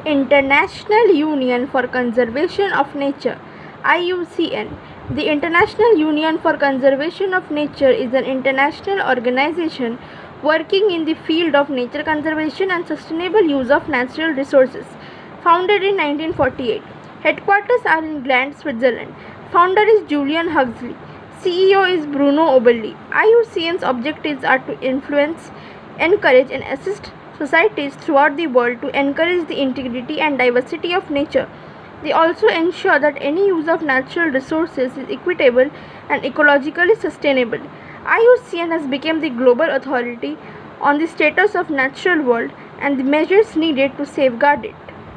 International Union for Conservation of Nature (IUCN). The International Union for Conservation of Nature is an international organization working in the field of nature conservation and sustainable use of natural resources. Founded in 1948. Headquarters are in Gland, Switzerland. Founder is Julian Huxley. CEO is Bruno Oberli. IUCN's objectives are to influence, encourage and assist societies throughout the world to encourage the integrity and diversity of nature. They also ensure that any use of natural resources is equitable and ecologically sustainable. IUCN has become the global authority on the status of natural world and the measures needed to safeguard it.